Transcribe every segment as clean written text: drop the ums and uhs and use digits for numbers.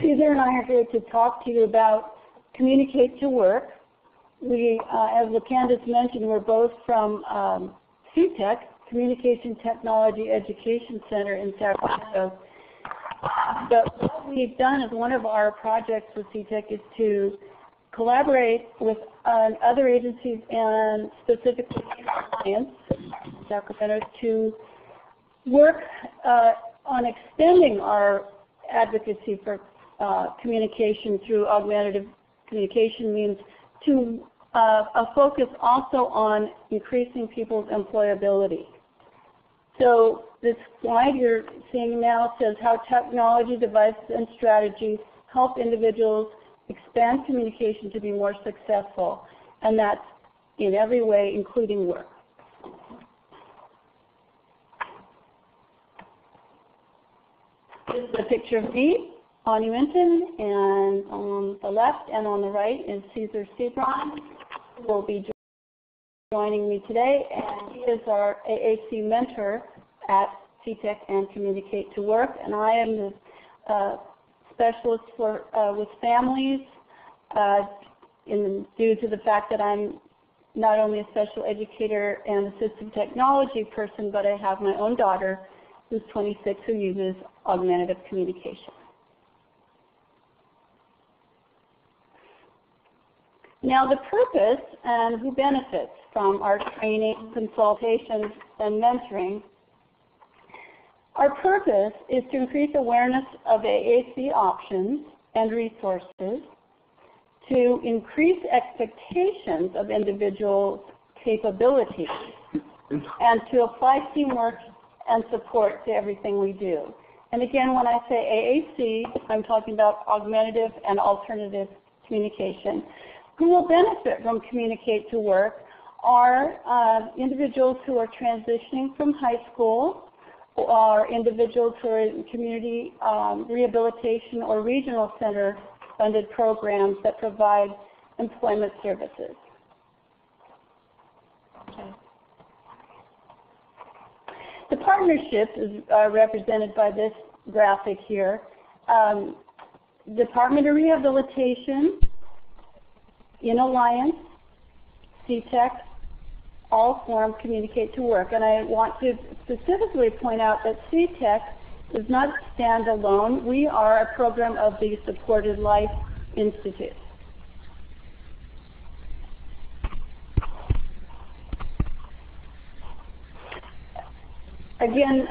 Ceasar and I are here to talk to you about Communicate to Work. We, as LaCandace mentioned, we're both from CTEC, Communication Technology Education Center in Sacramento. But what we've done as one of our projects with CTEC is to collaborate with other agencies and specifically InAlliance, Sacramento, to work on extending our advocacy for communication through augmentative communication means to a focus also on increasing people's employability. So this slide you're seeing now says how technology, devices, and strategies help individuals expand communication to be more successful, and that's in every way, including work. This is a picture of me, Mintun, and on the left and on the right is Ceasar Seabron, who will be joining me today, and he is our AAC mentor at CTEC and Communicate to Work, and I am the specialist for with families due to the fact that I'm not only a special educator and assistive technology person, but I have my own daughter who's 26 who uses augmentative communication. Now the purpose and who benefits from our training, consultation, and mentoring. Our purpose is to increase awareness of AAC options and resources, to increase expectations of individuals' capabilities, and to apply teamwork and support to everything we do. And again, when I say AAC, I'm talking about augmentative and alternative communication. Who will benefit from Communicate to Work are individuals who are transitioning from high school, or individuals who are in community rehabilitation or regional center funded programs that provide employment services. Okay. The partnership is represented by this graphic here. Department of Rehabilitation, InAlliance, CTEC, all form Communicate to Work. And I want to specifically point out that CTEC does not stand alone. We are a program of the Supported Life Institute. Again,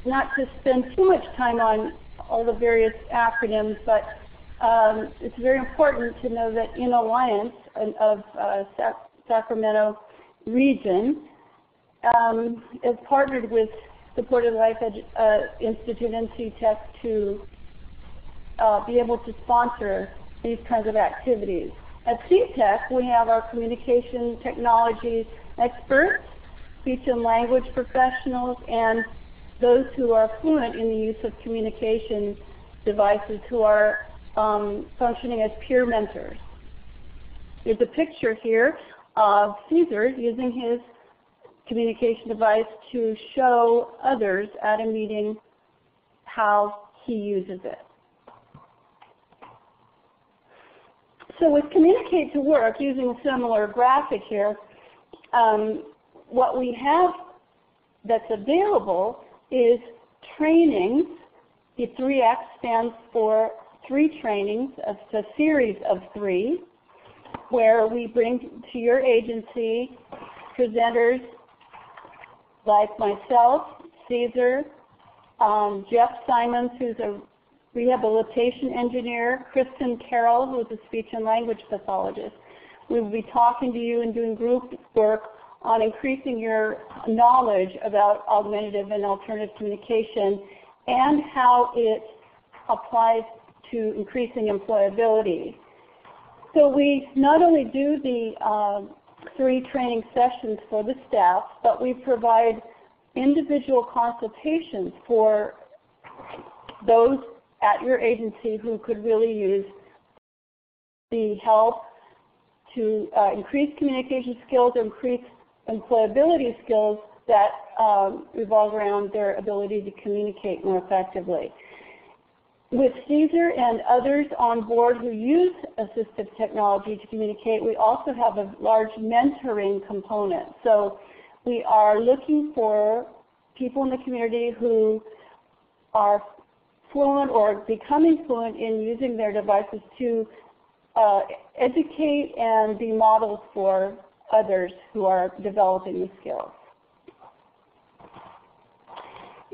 not to spend too much time on all the various acronyms, but it's very important to know that InAlliance of Sacramento region is partnered with Supported Life Institute and CTEC to be able to sponsor these kinds of activities. At CTEC, we have our communication technology experts, speech and language professionals, and those who are fluent in the use of communication devices who are functioning as peer mentors. There's a picture here of Ceasar using his communication device to show others at a meeting how he uses it. So with Communicate to Work, using a similar graphic here, what we have that's available is trainings. The 3X stands for 3 trainings. It's a series of 3 where we bring to your agency presenters like myself, Ceasar, Jeff Simons, who's a rehabilitation engineer, Kristen Carroll, who's a speech and language pathologist. We will be talking to you and doing group work on increasing your knowledge about augmentative and alternative communication and how it applies to increasing employability. So we not only do the 3 training sessions for the staff, but we provide individual consultations for those at your agency who could really use the help to increase communication skills, increase employability skills that revolve around their ability to communicate more effectively. With Ceasar and others on board who use assistive technology to communicate, we also have a large mentoring component. So we are looking for people in the community who are fluent or becoming fluent in using their devices to educate and be models for others who are developing the skills.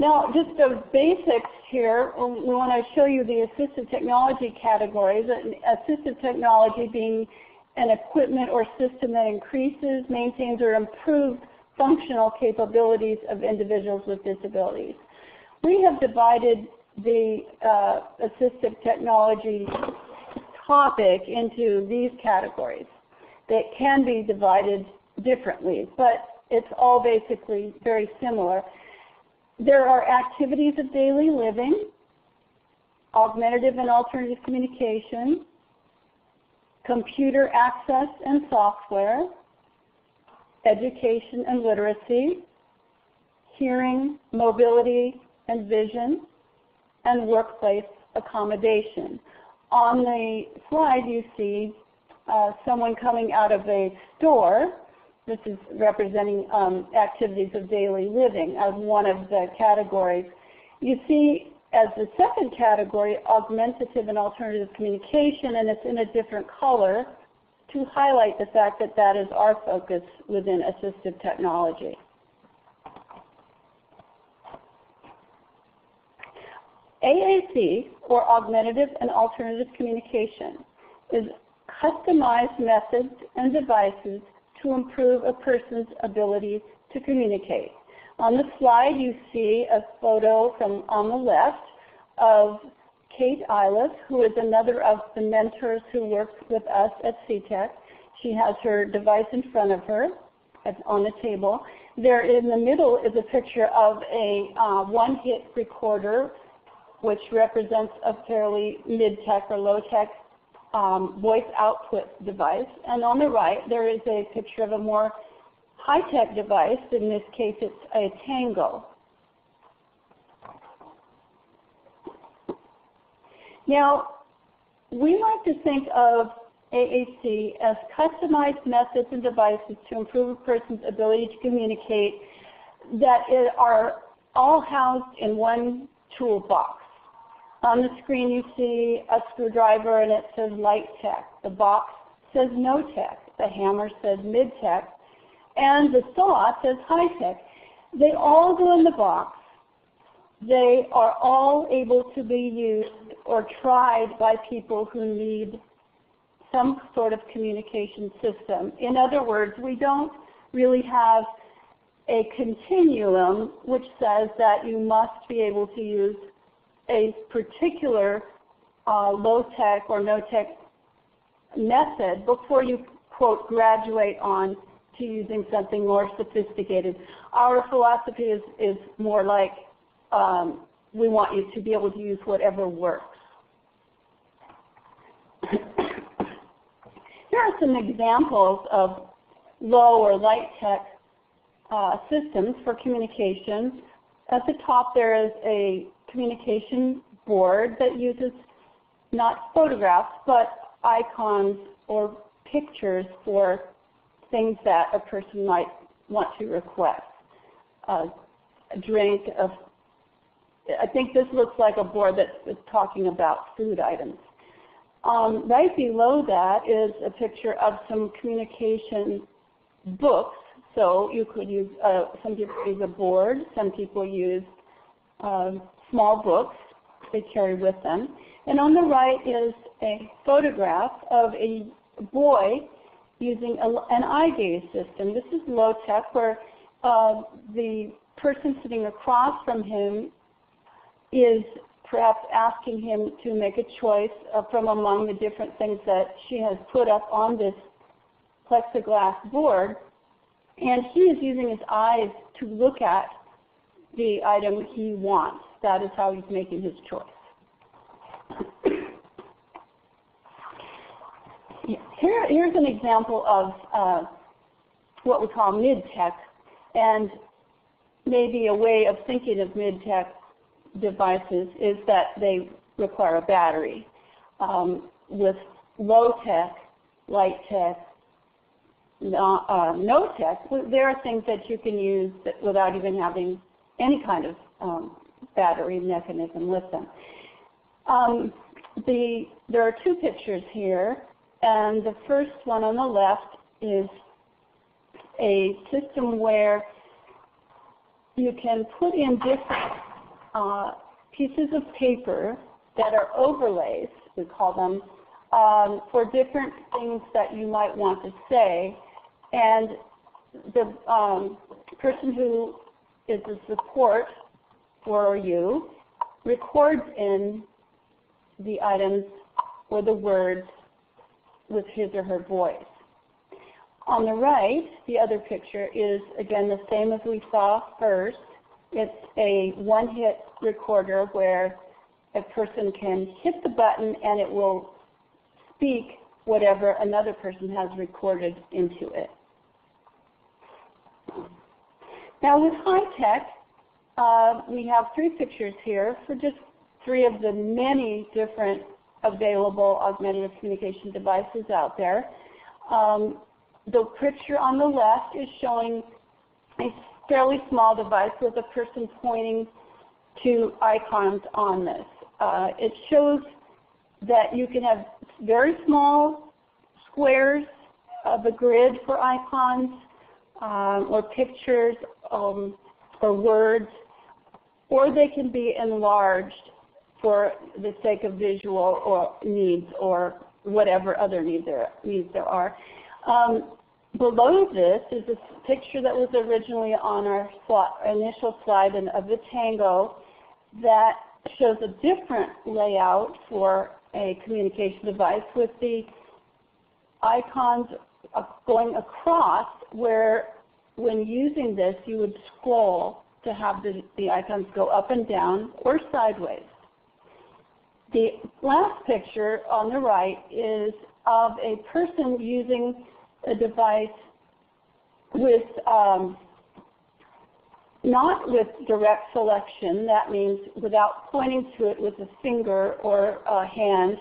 Now, just the basics here, we want to show you the assistive technology categories. Assistive technology being an equipment or system that increases, maintains, or improves functional capabilities of individuals with disabilities. We have divided the assistive technology topic into these categories that can be divided differently, but it's all basically very similar. There are activities of daily living, augmentative and alternative communication, computer access and software, education and literacy, hearing, mobility and vision, and workplace accommodation. On the slide you see someone coming out of a store. This is representing activities of daily living as one of the categories. You see as the second category, augmentative and alternative communication, and it's in a different color to highlight the fact that that is our focus within assistive technology. AAC, or Augmentative and Alternative Communication, is customized methods and devices to improve a person's ability to communicate. On the slide you see a photo from on the left of Kate Eilif, who is another of the mentors who works with us at CTEC. She has her device in front of her on the table. There in the middle is a picture of a one-hit recorder, which represents a fairly mid-tech or low-tech voice output device. And on the right, there is a picture of a more high-tech device. In this case, it's a Tango. Now, we like to think of AAC as customized methods and devices to improve a person's ability to communicate that are all housed in one toolbox. On the screen you see a screwdriver and it says light tech. The box says no tech. The hammer says mid tech. And the saw says high tech. They all go in the box. They are all able to be used or tried by people who need some sort of communication system. In other words, we don't really have a continuum which says that you must be able to use a particular low-tech or no-tech method before you, quote, graduate on to using something more sophisticated. Our philosophy is more like we want you to be able to use whatever works. Here are some examples of low or light-tech systems for communication. At the top there is a communication board that uses not photographs but icons or pictures for things that a person might want to request. A drink, I think this looks like a board that's talking about food items. Right below that is a picture of some communication books. So you could use, some people use a board, some people use small books they carry with them. And on the right is a photograph of a boy using an eye gaze system. This is low tech, where the person sitting across from him is perhaps asking him to make a choice from among the different things that she has put up on this plexiglass board. And he is using his eyes to look at the item he wants. That is how he's making his choice. Here's an example of what we call mid-tech, and maybe a way of thinking of mid-tech devices is that they require a battery. With low tech, light tech, no tech, there are things that you can use that without even having any kind of battery mechanism with them. There are two pictures here, and the first one on the left is a system where you can put in different pieces of paper that are overlays, we call them, for different things that you might want to say. And the person who is the support for you records in the items or the words with his or her voice. On the right, the other picture is, again, the same as we saw first. It's a one-hit recorder where a person can hit the button and it will speak whatever another person has recorded into it. Now with high tech, we have three pictures here for just three of the many different available augmentative communication devices out there. The picture on the left is showing a fairly small device with a person pointing to icons on this. It shows that you can have very small squares of a grid for icons or pictures or words, or they can be enlarged for the sake of visual or needs or whatever other needs there are. Below this is a picture that was originally on our initial slide of the Tango that shows a different layout for a communication device with the icons going across, where when using this you would scroll to have the icons go up and down or sideways. The last picture on the right is of a person using a device with not with direct selection, that means without pointing to it with a finger or a hand,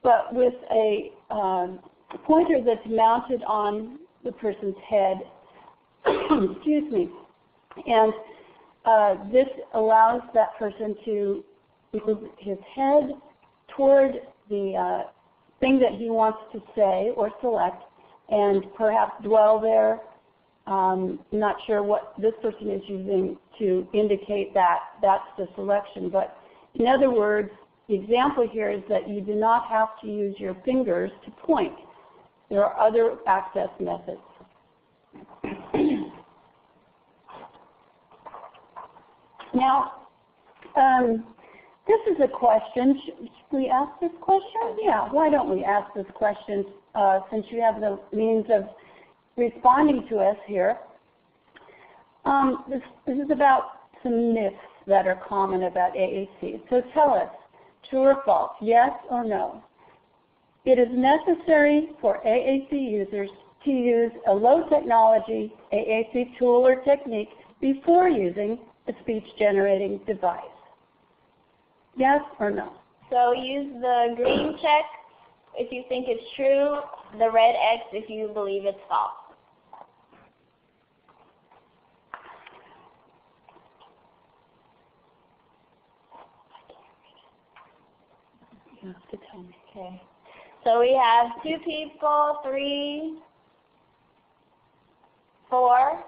but with a pointer that's mounted on the person's head. Excuse me. And this allows that person to move his head toward the thing that he wants to say or select, and perhaps dwell there. Not sure what this person is using to indicate that that's the selection, but in other words, the example here is that you do not have to use your fingers to point. There are other access methods. Now, this is a question. Should we ask this question? Yeah, why don't we ask this question since you have the means of responding to us here. This is about some myths that are common about AAC. So tell us, true or false, yes or no. It is necessary for AAC users to use a low technology AAC tool or technique before using a speech generating device. Yes or no? So use the green check if you think it's true, the red X if you believe it's false. You have to tell me. Okay. So we have 2 people, 3, 4.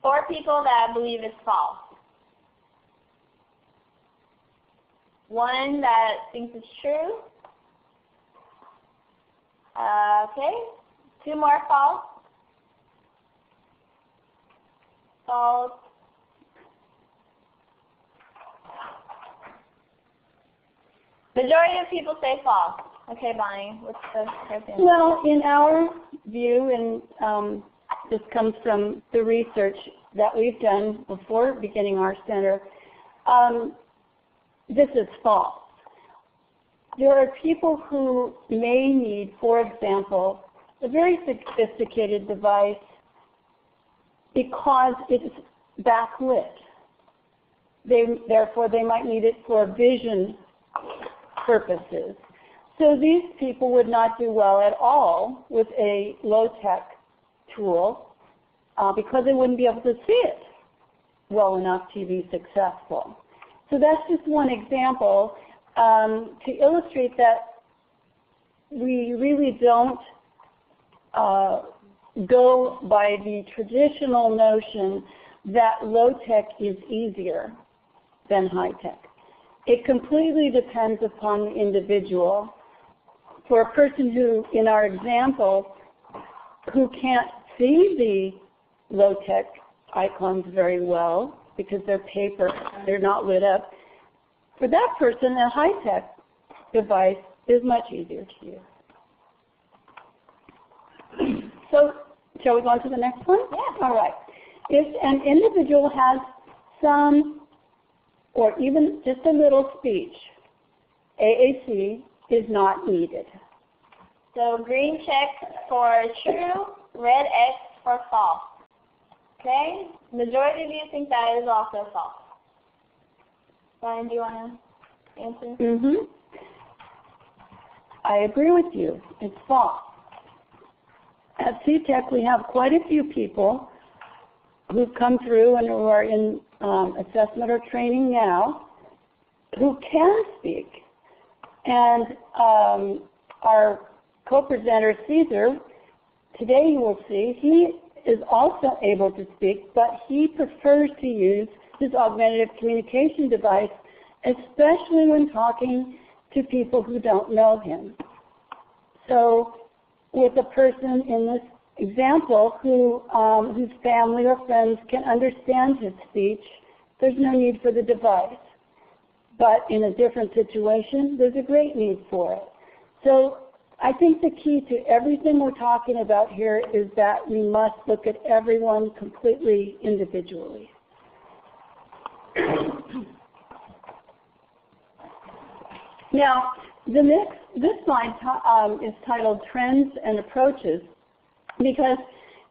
4 people that believe it's false. 1 that thinks it's true. Okay. 2 more false. False. Majority of people say false. Okay, Bonnie, what's the correct answer? Well, in our view, and this comes from the research that we've done before beginning our center, this is false. There are people who may need, for example, a very sophisticated device because it's backlit. Therefore, they might need it for vision purposes. So these people would not do well at all with a low-tech tool because they wouldn't be able to see it well enough to be successful. So that's just one example to illustrate that we really don't go by the traditional notion that low-tech is easier than high-tech. It completely depends upon the individual. For a person who, in our example, who can't see the low-tech icons very well because they're paper and they're not lit up, for that person, a high-tech device is much easier to use. So, shall we go on to the next one? Yeah. All right. If an individual has some, or even just a little speech, AAC is not needed. So green check for true, red X for false. Okay? Majority of you think that is also false. Ryan, do you want to answer? Mm-hmm. I agree with you. It's false. At CTEC, we have quite a few people who've come through and who are in assessment or training now who can speak. And our co-presenter, Ceasar, today you will see, he is also able to speak, but he prefers to use his augmentative communication device, especially when talking to people who don't know him. So with a person in this example whose family or friends can understand his speech, there's no need for the device. But in a different situation, there's a great need for it. So I think the key to everything we're talking about here is that we must look at everyone completely individually. Now, this slide is titled Trends and Approaches, because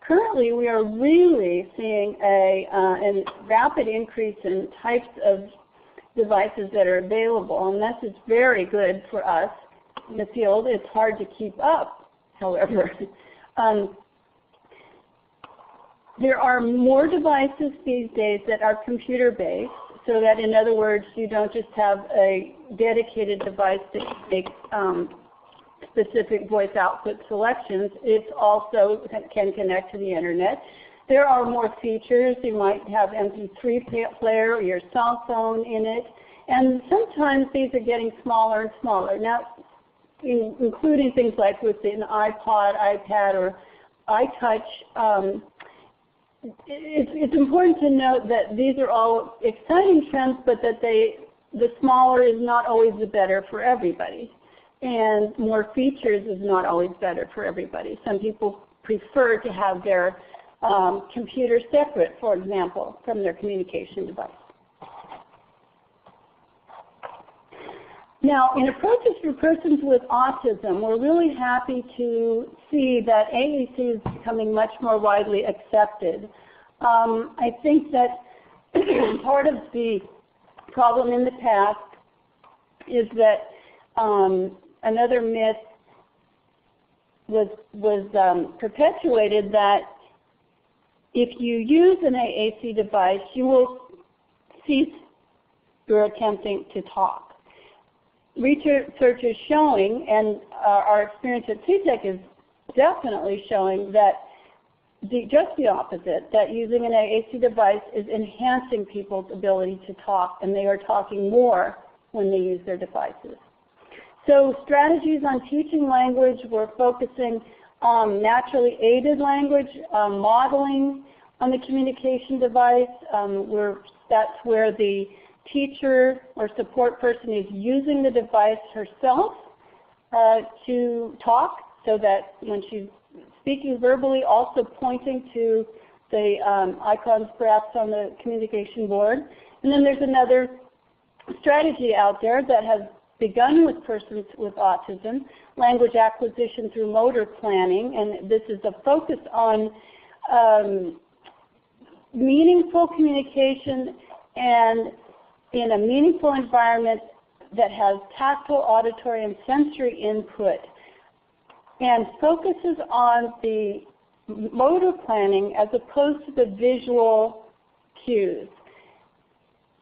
currently we are really seeing a rapid increase in types of devices that are available, and this is very good for us in the field. It's hard to keep up, however. There are more devices these days that are computer-based, so that, in other words, you don't just have a dedicated device that makes specific voice output selections. It also can connect to the internet. There are more features. You might have MP3 player or your cell phone in it, and sometimes these are getting smaller and smaller. Now, including things like with an iPod, iPad, or iTouch. It's important to note that these are all exciting trends, but that the smaller is not always the better for everybody. And more features is not always better for everybody. Some people prefer to have their computer separate, for example, from their communication device. Now, in approaches for persons with autism, we're really happy to see that AAC is becoming much more widely accepted. I think that part of the problem in the past is that another myth was perpetuated that if you use an AAC device, you will cease your attempting to talk. Research is showing, and our experience at CTEC is definitely showing, that just the opposite, that using an AAC device is enhancing people's ability to talk, and they are talking more when they use their devices. So strategies on teaching language, we're focusing on naturally aided language, modeling on the communication device. That's where the teacher or support person is using the device herself to talk, so that when she's speaking verbally, also pointing to the icons perhaps on the communication board. And then there's another strategy out there that has begun with persons with autism, language acquisition through motor planning, and this is a focus on meaningful communication and in a meaningful environment that has tactile, auditory, and sensory input, and focuses on the motor planning as opposed to the visual cues.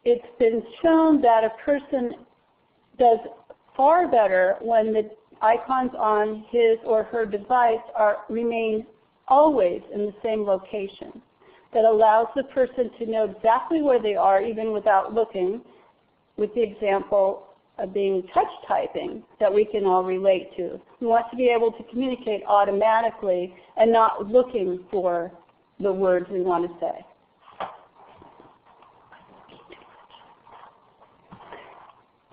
It's been shown that a person does far better when the icons on his or her device remain always in the same location. That allows the person to know exactly where they are even without looking, with the example of being touch typing that we can all relate to. We want to be able to communicate automatically and not looking for the words we want to say.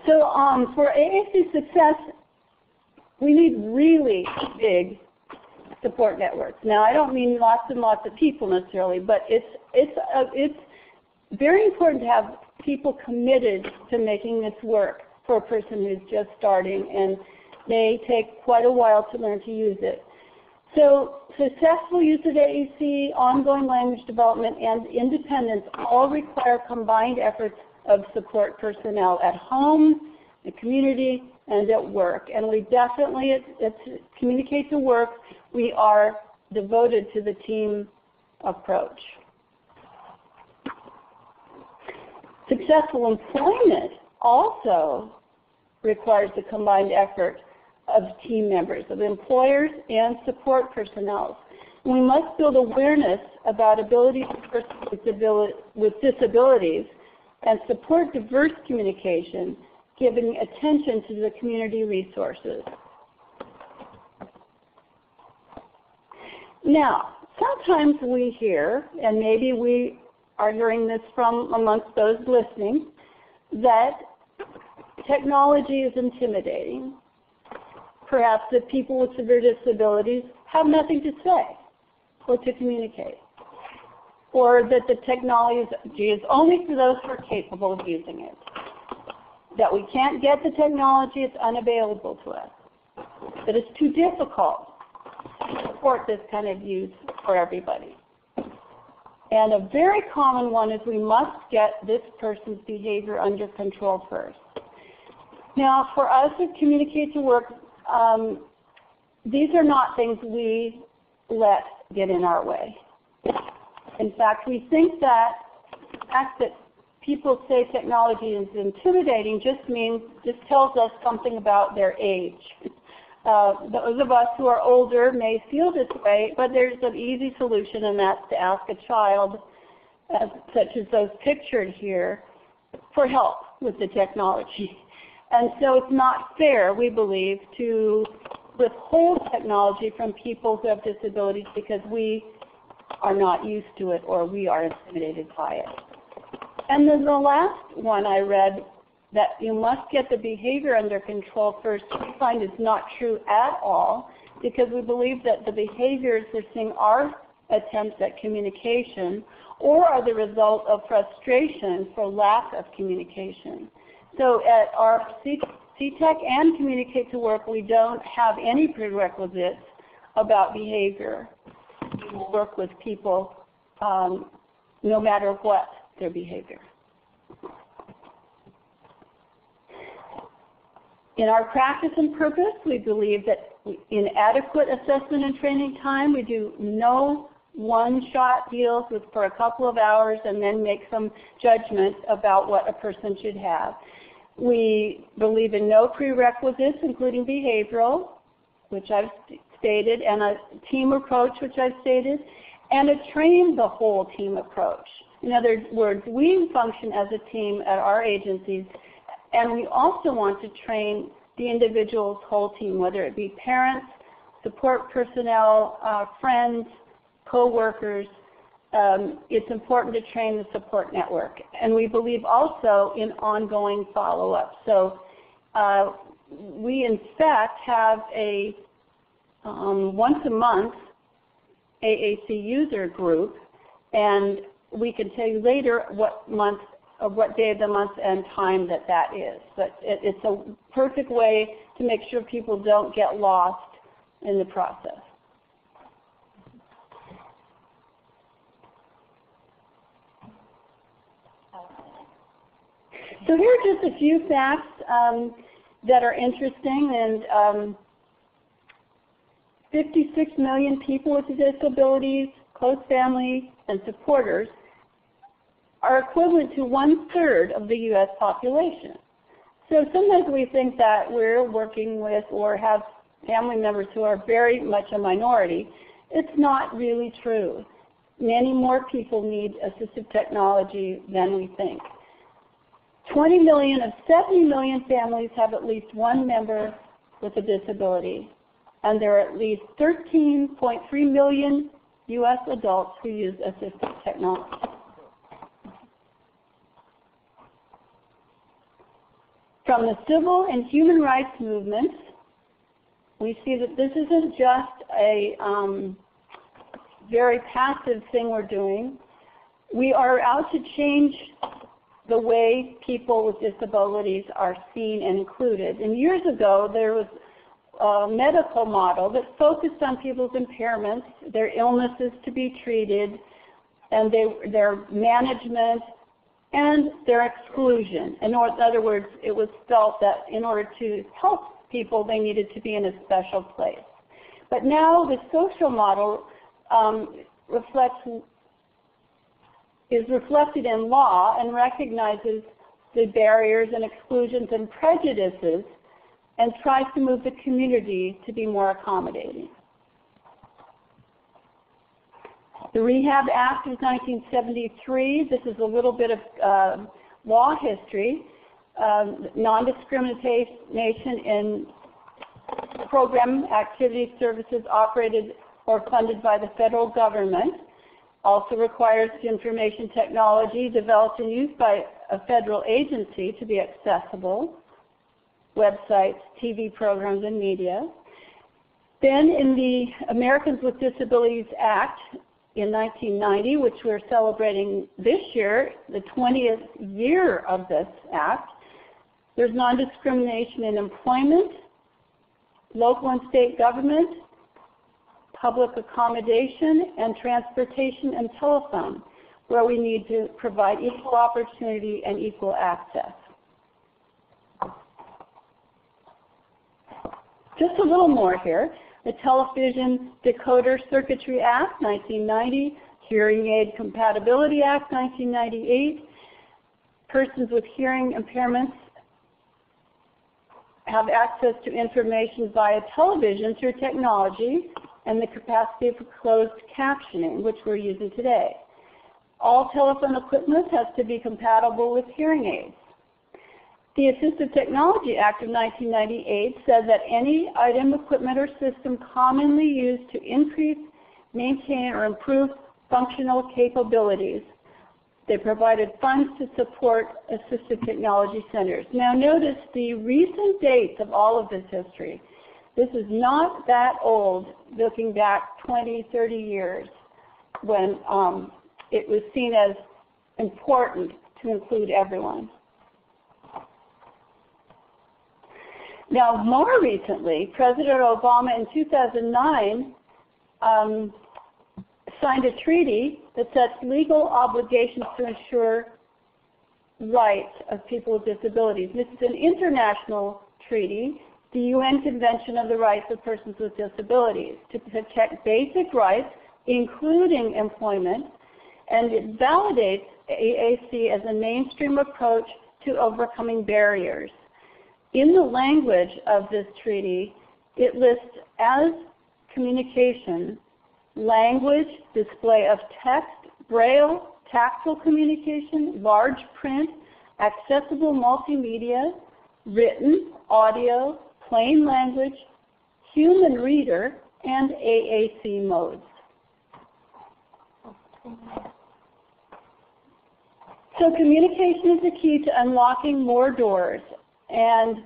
So for AAC success, we need really big support networks. Now, I don't mean lots and lots of people necessarily, but it's very important to have people committed to making this work for a person who's just starting and may take quite a while to learn to use it. So successful use of AAC, ongoing language development, and independence all require combined efforts of support personnel at home, the community, and at work. And we definitely, at Communicate to Work, we are devoted to the team approach. Successful employment also requires the combined effort of team members, of employers and support personnel. We must build awareness about abilities of persons with disabilities and support diverse communication, giving attention to the community resources. Now, sometimes we hear, and maybe we are hearing this from amongst those listening, that technology is intimidating. Perhaps that people with severe disabilities have nothing to say or to communicate, or that the technology is only for those who are capable of using it, that we can't get the technology, it's unavailable to us, that it's too difficult to support this kind of use for everybody. And a very common one is we must get this person's behavior under control first. Now, for us at Communicate to Work, these are not things we let get in our way. In fact, we think that the fact that people say technology is intimidating just tells us something about their age. Those of us who are older may feel this way, but there's an easy solution, and that's to ask a child, such as those pictured here, for help with the technology. And so it's not fair, we believe, to withhold technology from people who have disabilities because we are not used to it or we are intimidated by it. And then the last one I read, that you must get the behavior under control first, we find is not true at all, because we believe that the behaviors we're seeing are attempts at communication or are the result of frustration for lack of communication. So at our CTEC and Communicate to Work, we don't have any prerequisites about behavior. We will work with people no matter what their behavior. In our practice and purpose, we believe that in adequate assessment and training time, we do no one-shot deals for a couple of hours and then make some judgment about what a person should have. We believe in no prerequisites, including behavioral, which I've stated, and a team approach, which I've stated, and a train the whole team approach. In other words, we function as a team at our agencies, and we also want to train the individual's whole team, whether it be parents, support personnel, friends, co-workers. It's important to train the support network. And we believe also in ongoing follow-up. So we, in fact, have a once a month AAC user group, and we can tell you later what day of the month and time that is. But it's a perfect way to make sure people don't get lost in the process. So here are just a few facts that are interesting. And 56 million people with disabilities, close family, and supporters are equivalent to 1/3 of the U.S. population. So sometimes we think that we're working with or have family members who are very much a minority. It's not really true. Many more people need assistive technology than we think. 20 million of 70 million families have at least one member with a disability, and there are at least 13.3 million U.S. adults who use assistive technology. From the civil and human rights movements, we see that this isn't just a very passive thing we're doing. We are out to change the way people with disabilities are seen and included. And years ago, there was a medical model that focused on people's impairments, their illnesses to be treated, and their management, and their exclusion. In other words, it was felt that in order to help people, they needed to be in a special place. But now the social model is reflected in law and recognizes the barriers and exclusions and prejudices and tries to move the community to be more accommodating. The Rehab Act of 1973, this is a little bit of law history. Non-discrimination in program activity services operated or funded by the federal government. Also requires information technology developed and used by a federal agency to be accessible, websites, TV programs, and media. Then in the Americans with Disabilities Act in 1990, which we're celebrating this year, the 20th year of this act, there's non-discrimination in employment, local and state government, public accommodation, and transportation and telephone, where we need to provide equal opportunity and equal access. Just a little more here. The Television Decoder Circuitry Act, 1990, Hearing Aid Compatibility Act, 1998. Persons with hearing impairments have access to information via television through technology and the capacity for closed captioning, which we're using today. All telephone equipment has to be compatible with hearing aids. The Assistive Technology Act of 1998 said that any item, equipment, or system commonly used to increase, maintain, or improve functional capabilities. They provided funds to support assistive technology centers. Now notice the recent dates of all of this history. This is not that old, looking back 20, 30 years, when it was seen as important to include everyone. Now, more recently, President Obama in 2009 signed a treaty that sets legal obligations to ensure rights of people with disabilities. This is an international treaty, the UN Convention of the Rights of Persons with Disabilities, to protect basic rights, including employment, and it validates AAC as a mainstream approach to overcoming barriers. In the language of this treaty, it lists as communication, language, display of text, braille, tactile communication, large print, accessible multimedia, written, audio, plain language, human reader, and AAC modes. So communication is the key to unlocking more doors, and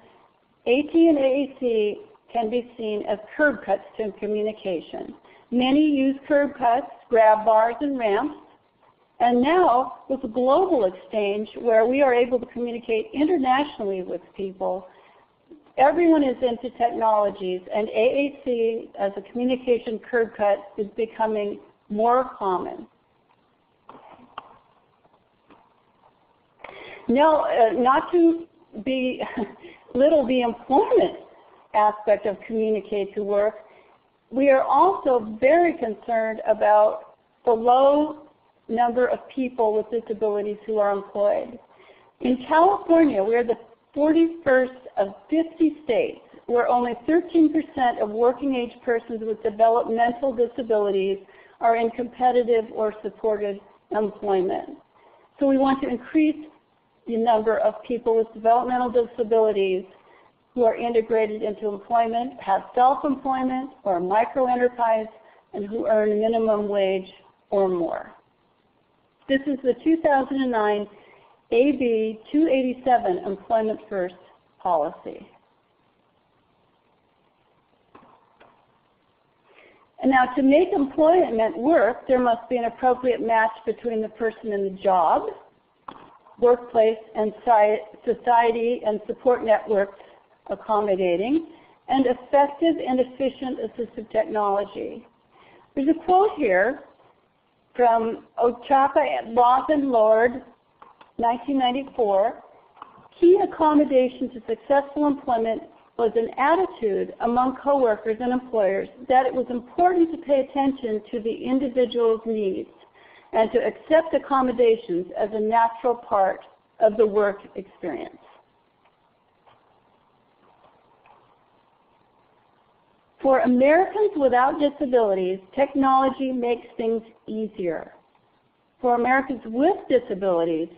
AT and AAC can be seen as curb cuts to communication. Many use curb cuts, grab bars, and ramps, and now with the global exchange where we are able to communicate internationally with people, everyone is into technologies, and AAC as a communication curb cut is becoming more common. Now, not to belittle the employment aspect of Communicate to Work, we are also very concerned about the low number of people with disabilities who are employed. In California, we are the 41st of 50 states where only 13% of working age persons with developmental disabilities are in competitive or supported employment. So we want to increase the number of people with developmental disabilities who are integrated into employment, have self-employment or micro-enterprise, and who earn minimum wage or more. This is the 2009 AB 287 Employment First policy. And now, to make employment work, there must be an appropriate match between the person and the job, workplace and society and support networks accommodating, and effective and efficient assistive technology. There's a quote here from Ochaka, Lawson, Lord, 1994. Key accommodation to successful employment was an attitude among coworkers and employers that it was important to pay attention to the individual's needs and to accept accommodations as a natural part of the work experience. For Americans without disabilities, technology makes things easier. For Americans with disabilities,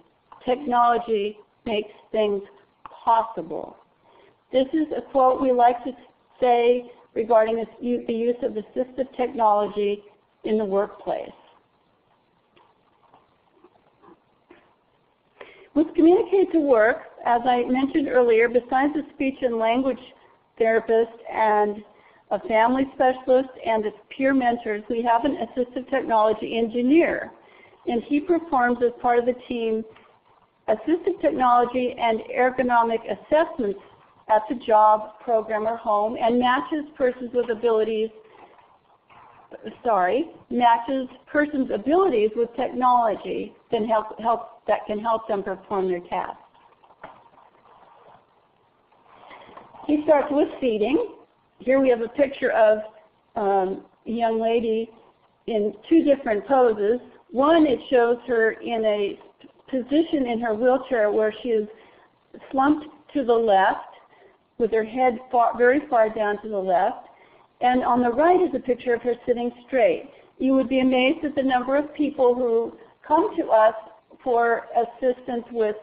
technology makes things possible. This is a quote we like to say regarding the use of assistive technology in the workplace. With Communicate to Work, as I mentioned earlier, besides a speech and language therapist and a family specialist and its peer mentors, we have an assistive technology engineer, and he performs as part of the team assistive technology and ergonomic assessments at the job, program, or home, and matches persons' abilities with technology that can help them perform their tasks. He starts with feeding. Here we have a picture of a young lady in two different poses. One, it shows her in a position in her wheelchair where she is slumped to the left with her head very far down to the left. And on the right is a picture of her sitting straight. You would be amazed at the number of people who come to us for assistance with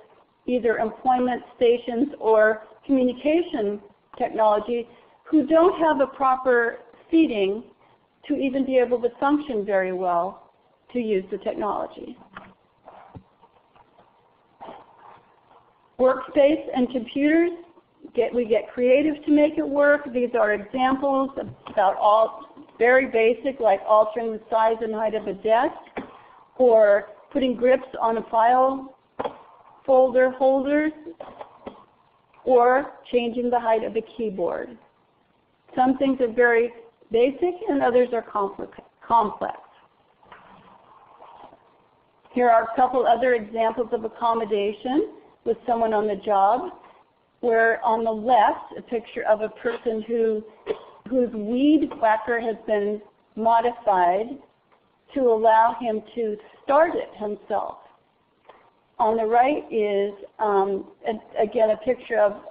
either employment stations or communication technology who don't have a proper seating to even be able to function very well to use the technology. Workspace and computers, we get creative to make it work. These are examples about all very basic, like altering the size and height of a desk, or putting grips on a file folder holders, or changing the height of a keyboard. Some things are very basic and others are complex. Here are a couple other examples of accommodation with someone on the job, where on the left, a picture of a person whose weed whacker has been modified to allow him to start it himself. On the right is, again, a picture of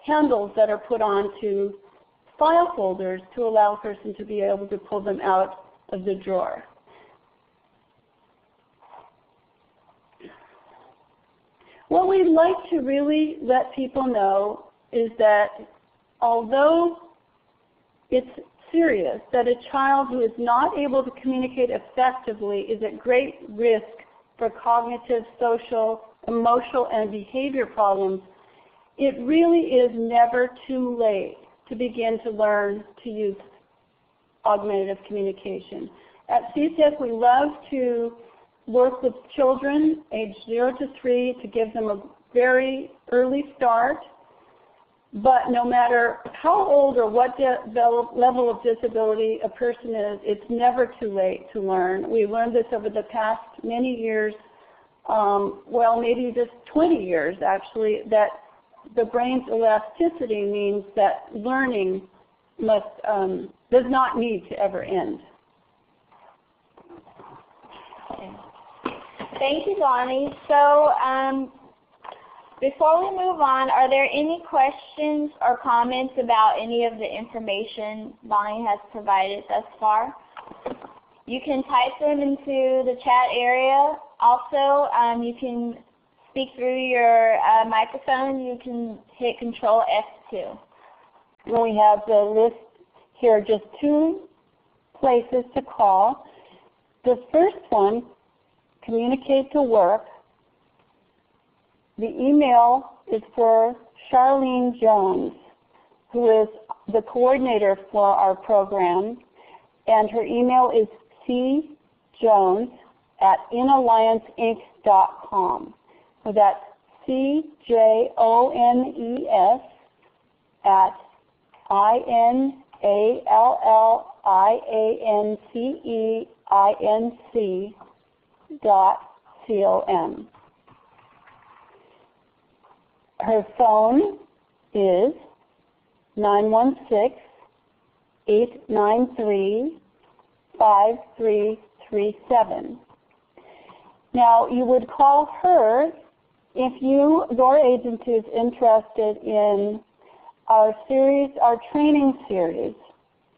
handles that are put onto file folders to allow a person to be able to pull them out of the drawer. What we'd like to really let people know is that although it's serious that a child who is not able to communicate effectively is at great risk for cognitive, social, emotional, and behavior problems, it really is never too late to begin to learn to use augmentative communication. At CTEC, we love to work with children age 0 to 3 to give them a very early start. But no matter how old or what level of disability a person is, it's never too late to learn. We've learned this over the past many years well, maybe just 20 years actually, that the brain's elasticity means that learning does not need to ever end. Okay. Thank you, Bonnie. So before we move on, are there any questions or comments about any of the information Bonnie has provided thus far? You can type them into the chat area. Also, you can speak through your microphone. You can hit Control F2. We have the list here, just 2 places to call. The first one, Communicate to Work. The email is for Charlene Jones, who is the coordinator for our program, and her email is cjones@inallianceinc.com. So that's CJONES@INALLIANCEINC.com. Her phone is 916-893-5337. Now, you would call her if your agency is interested in our training series,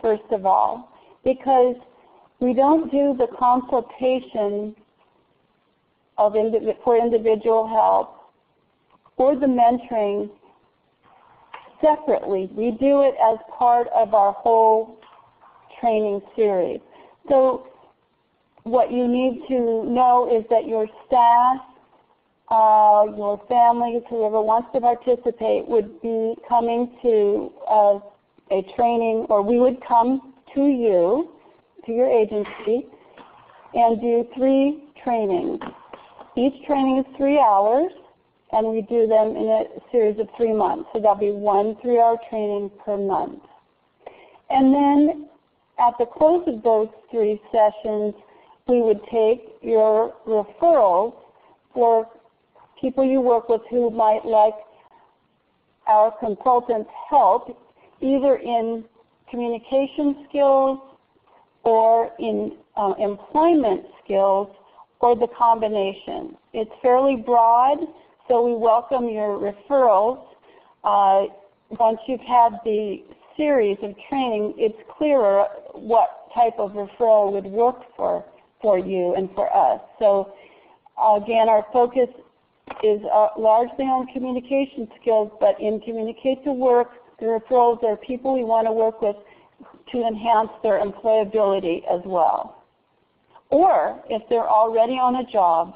first of all, because we don't do the consultation for individual help or the mentoring separately. We do it as part of our whole training series. So what you need to know is that your staff, your families, whoever wants to participate, would be coming to a training, or we would come to you, to your agency, and do 3 trainings. Each training is 3 hours, and we do them in a series of 3 months. So there'll be 1 3-hour training per month. And then at the close of those 3 sessions, we would take your referrals for people you work with who might like our consultants' help, either in communication skills or in employment skills, or the combination. It's fairly broad, so we welcome your referrals. Once you've had the series of training, it's clearer what type of referral would work for you and for us. So again, our focus is largely on communication skills, but in Communicate to Work, the referrals are people we want to work with to enhance their employability as well. Or if they're already on a job,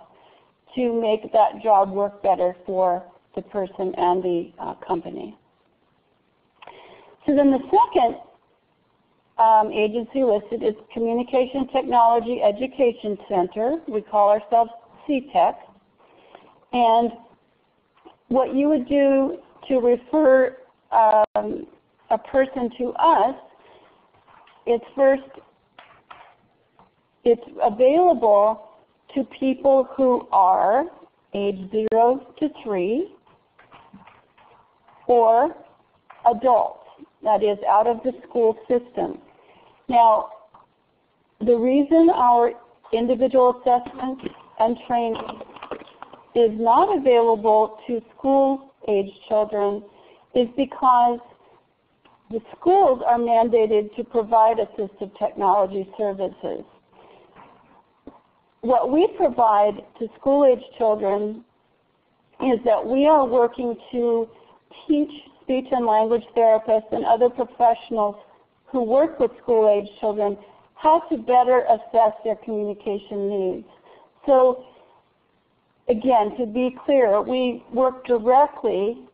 to make that job work better for the person and the company. So then the second agency listed is Communication Technology Education Center. We call ourselves CTEC. And what you would do to refer a person to us is first, it's available to people who are age 0 to 3 or adults, that is, out of the school system. Now, the reason our individual assessment and training is not available to school-age children is because the schools are mandated to provide assistive technology services. What we provide to school-age children is that we are working to teach speech and language therapists and other professionals who work with school-age children how to better assess their communication needs. So again, to be clear, we work directly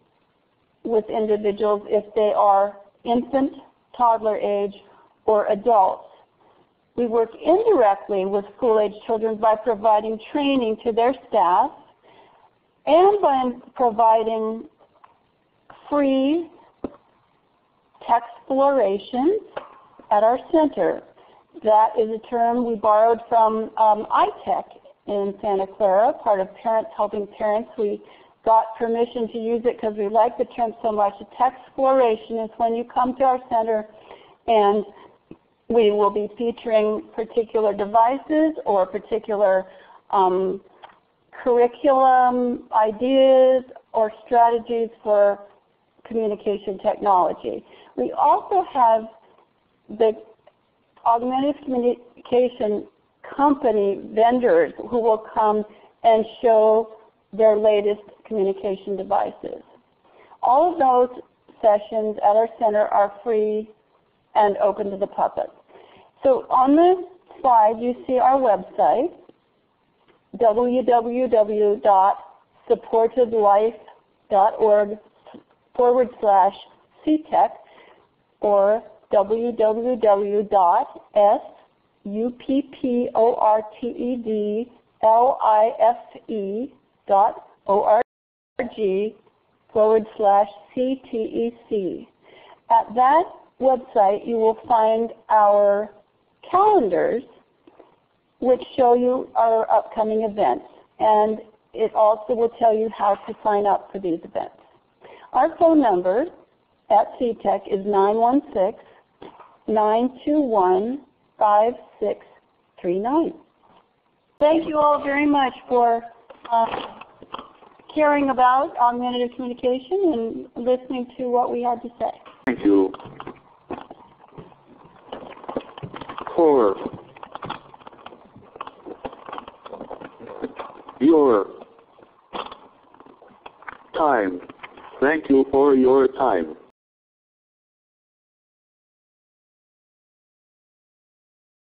with individuals if they are infant, toddler age, or adults. We work indirectly with school-age children by providing training to their staff and by providing free textplorations at our center. That is a term we borrowed from ITEC, in Santa Clara, part of Parents Helping Parents. We got permission to use it because we like the term so much. A Techsploration is when you come to our center and we will be featuring particular devices or particular curriculum ideas or strategies for communication technology. We also have the augmentative communication company vendors who will come and show their latest communication devices. All of those sessions at our center are free and open to the public. So on the slide you see our website, www.supportedlife.org/CTEC or www.suppportedlife.org/CTEC. At that website you will find our calendars which show you our upcoming events, and it also will tell you how to sign up for these events. Our phone number at CTEC is 916-921-5639. Thank you all very much for caring about augmentative communication and listening to what we had to say. Thank you for your time. Thank you for your time.